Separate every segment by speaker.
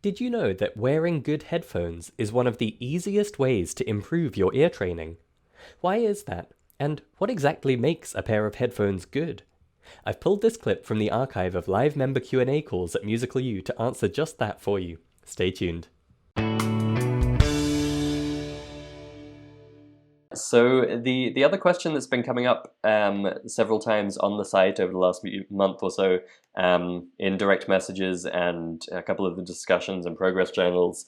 Speaker 1: Did you know that wearing good headphones is one of the easiest ways to improve your ear training? Why is that? And what exactly makes a pair of headphones good? I've pulled this clip from the archive of live member Q&A calls at Musical U to answer just that for you. Stay tuned. So the other question that's been coming up several times on the site over the last month or so in direct messages and a couple of the discussions and progress journals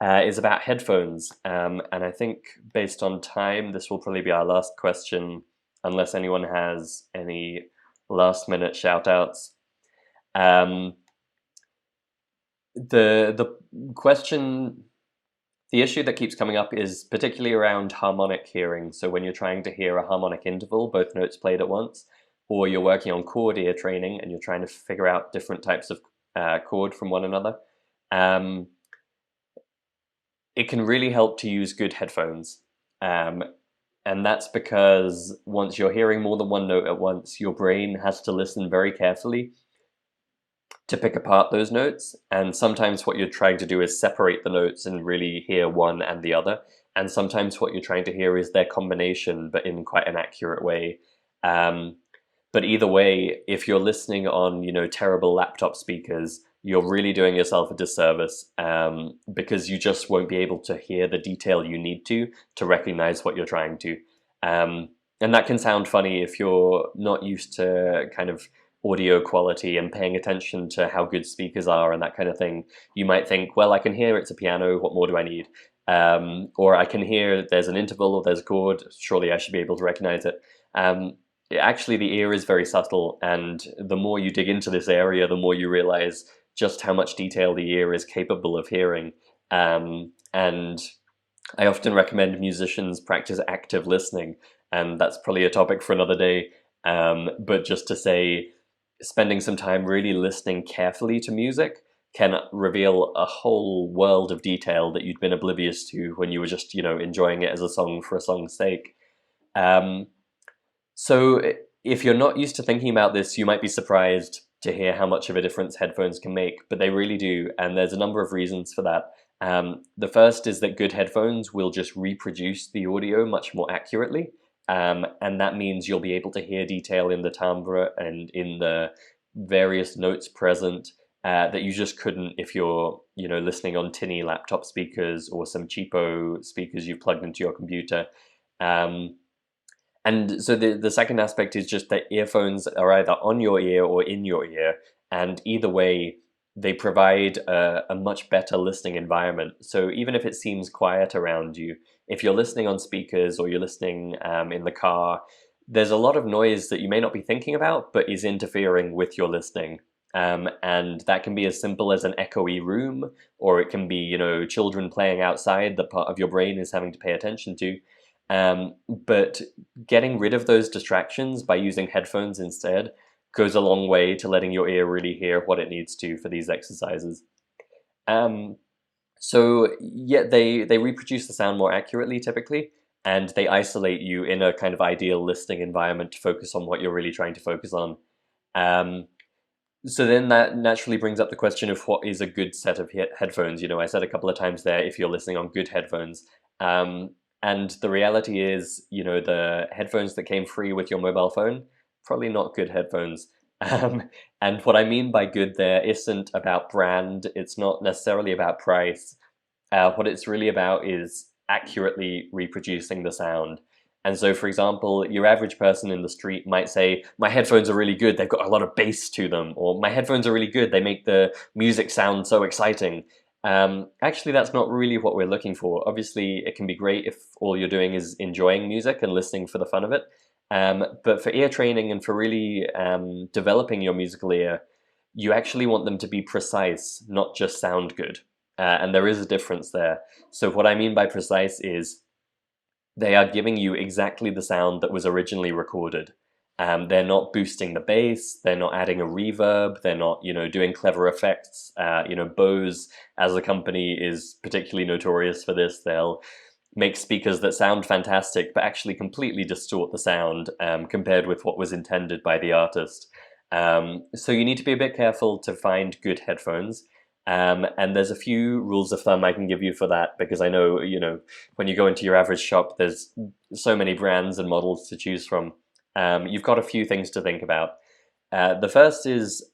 Speaker 1: is about headphones. And I think based on time, this will probably be our last question, unless anyone has any last minute shout outs. The question, the issue that keeps coming up is particularly around harmonic hearing. So when you're trying to hear a harmonic interval, both notes played at once, or you're working on chord ear training and you're trying to figure out different types of chord from one another, it can really help to use good headphones. And that's because once you're hearing more than one note at once, your brain has to listen very carefully to pick apart those notes. And sometimes what you're trying to do is separate the notes and really hear one and the other. And sometimes what you're trying to hear is their combination, but in quite an accurate way. But either way, if you're listening on, terrible laptop speakers, you're really doing yourself a disservice because you just won't be able to hear the detail you need to recognize what you're trying to. And that can sound funny if you're not used to kind of audio quality and paying attention to how good speakers are and that kind of thing. You might think, well, I can hear it's a piano, what more do I need? Or I can hear there's an interval or there's a chord, surely I should be able to recognize it. Actually, the ear is very subtle, and the more you dig into this area, the more you realize just how much detail the ear is capable of hearing. And I often recommend musicians practice active listening, and that's probably a topic for another day. But just to say, spending some time really listening carefully to music can reveal a whole world of detail that you'd been oblivious to when you were just, enjoying it as a song for a song's sake. So if you're not used to thinking about this, you might be surprised to hear how much of a difference headphones can make, but they really do, and there's a number of reasons for that. The first is that good headphones will just reproduce the audio much more accurately, and that means you'll be able to hear detail in the timbre and in the various notes present that you just couldn't if you're, listening on tinny laptop speakers or some cheapo speakers you've plugged into your computer. And so the second aspect is just that earphones are either on your ear or in your ear, and either way, they provide a much better listening environment. So even if it seems quiet around you, if you're listening on speakers or you're listening in the car, there's a lot of noise that you may not be thinking about, but is interfering with your listening. And that can be as simple as an echoey room, or it can be, children playing outside that part of your brain is having to pay attention to. But getting rid of those distractions by using headphones instead goes a long way to letting your ear really hear what it needs to for these exercises. So yeah, they reproduce the sound more accurately typically, and they isolate you in a kind of ideal listening environment to focus on what you're really trying to focus on. So then that naturally brings up the question of what is a good set of headphones. I said a couple of times there, if you're listening on good headphones. And the reality is, the headphones that came free with your mobile phone, probably not good headphones. And what I mean by good there isn't about brand. It's not necessarily about price. What it's really about is accurately reproducing the sound. And so, for example, your average person in the street might say, my headphones are really good, they've got a lot of bass to them. Or my headphones are really good, they make the music sound so exciting. Actually, that's not really what we're looking for. Obviously, it can be great if all you're doing is enjoying music and listening for the fun of it. But for ear training and for really developing your musical ear, you actually want them to be precise, not just sound good. And there is a difference there. So what I mean by precise is they are giving you exactly the sound that was originally recorded. They're not boosting the bass, they're not adding a reverb, they're not, doing clever effects. Bose, as a company, is particularly notorious for this. They'll make speakers that sound fantastic, but actually completely distort the sound compared with what was intended by the artist. So you need to be a bit careful to find good headphones. And there's a few rules of thumb I can give you for that, because I know, when you go into your average shop, there's so many brands and models to choose from. You've got a few things to think about. The first is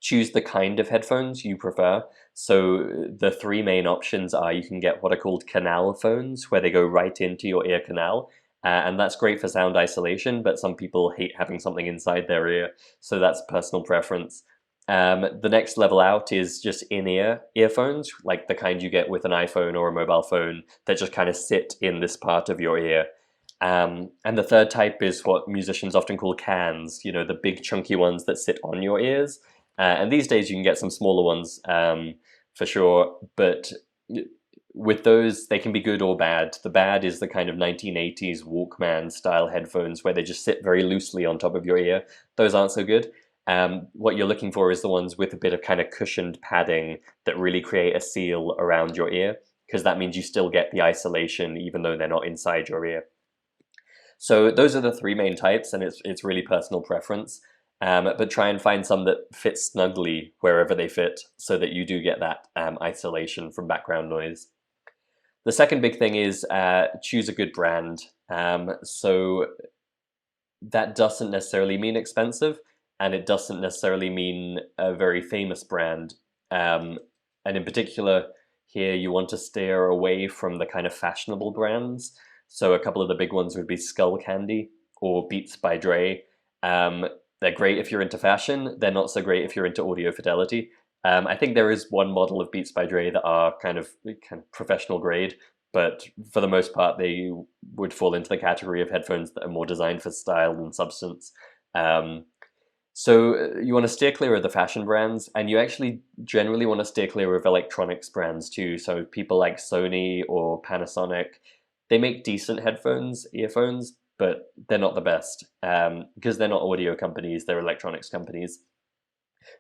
Speaker 1: choose the kind of headphones you prefer. So the three main options are you can get what are called canal phones, where they go right into your ear canal. And that's great for sound isolation, but some people hate having something inside their ear, so that's personal preference. The next level out is just in-ear earphones, like the kind you get with an iPhone or a mobile phone that just kind of sit in this part of your ear. And the third type is what musicians often call cans, the big chunky ones that sit on your ears. And these days you can get some smaller ones, for sure, but with those, they can be good or bad. The bad is the kind of 1980s Walkman style headphones where they just sit very loosely on top of your ear. Those aren't so good. What you're looking for is the ones with a bit of kind of cushioned padding that really create a seal around your ear, because that means you still get the isolation even though they're not inside your ear. So those are the three main types, and it's really personal preference. But try and find some that fit snugly wherever they fit, so that you do get that isolation from background noise. The second big thing is choose a good brand. So that doesn't necessarily mean expensive, and it doesn't necessarily mean a very famous brand. And in particular, here you want to steer away from the kind of fashionable brands. So a couple of the big ones would be Skull Candy or Beats by Dre. They're great if you're into fashion. They're not so great if you're into audio fidelity. I think there is one model of Beats by Dre that are kind of professional grade, but for the most part, they would fall into the category of headphones that are more designed for style than substance. So you want to steer clear of the fashion brands, and you actually generally want to steer clear of electronics brands too. So people like Sony or Panasonic, they make decent earphones, but they're not the best, because they're not audio companies, they're electronics companies.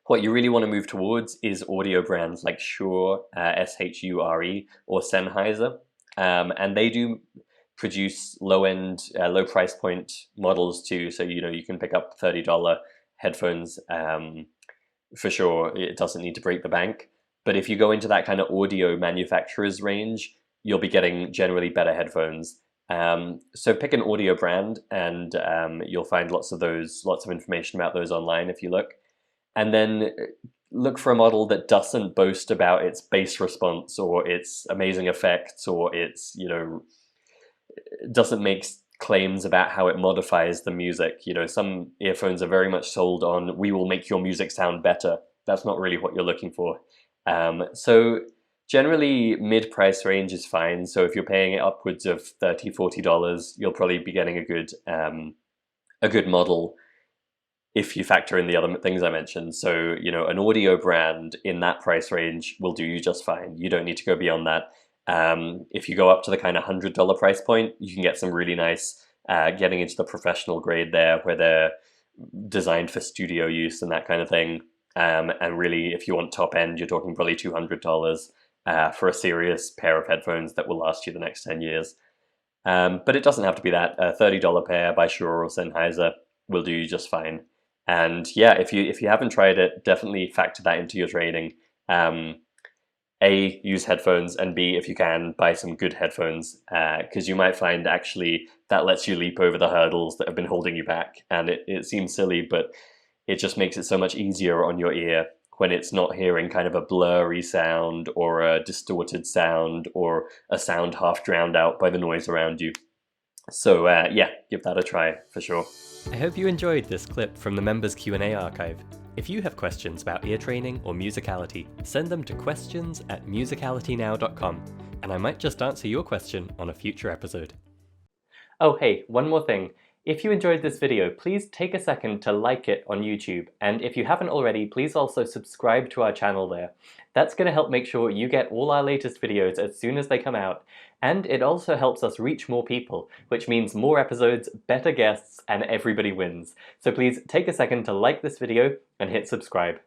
Speaker 1: What you really want to move towards is audio brands like Shure, Shure, or Sennheiser. And they do produce low-end, low price point models too. So, you can pick up $30 headphones for sure. It doesn't need to break the bank. But if you go into that kind of audio manufacturer's range, you'll be getting generally better headphones. So pick an audio brand, and you'll find lots of information about those online if you look. And then look for a model that doesn't boast about its bass response or its amazing effects, or its, doesn't make claims about how it modifies the music. Some earphones are very much sold on, we will make your music sound better. That's not really what you're looking for. So generally, mid-price range is fine. So if you're paying it upwards of $30, $40, you'll probably be getting a good model if you factor in the other things I mentioned. So, an audio brand in that price range will do you just fine. You don't need to go beyond that. If you go up to the kind of $100 price point, you can get some really nice, getting into the professional grade there, where they're designed for studio use and that kind of thing. And really, if you want top end, you're talking probably $200 for a serious pair of headphones that will last you the next 10 years. But it doesn't have to be that. A $30 pair by Shure or Sennheiser will do you just fine. And yeah, if you haven't tried it, definitely factor that into your training. A, use headphones, and B, if you can, buy some good headphones, because you might find actually that lets you leap over the hurdles that have been holding you back. And it seems silly, but it just makes it so much easier on your ear when it's not hearing kind of a blurry sound or a distorted sound or a sound half drowned out by the noise around you. So yeah, give that a try for sure.
Speaker 2: I hope you enjoyed this clip from the Members Q&A archive. If you have questions about ear training or musicality, send them to questions@musicalitynow.com, and I might just answer your question on a future episode. Oh hey, one more thing. If you enjoyed this video, please take a second to like it on YouTube, and if you haven't already, please also subscribe to our channel there. That's going to help make sure you get all our latest videos as soon as they come out, and it also helps us reach more people, which means more episodes, better guests, and everybody wins. So please take a second to like this video and hit subscribe.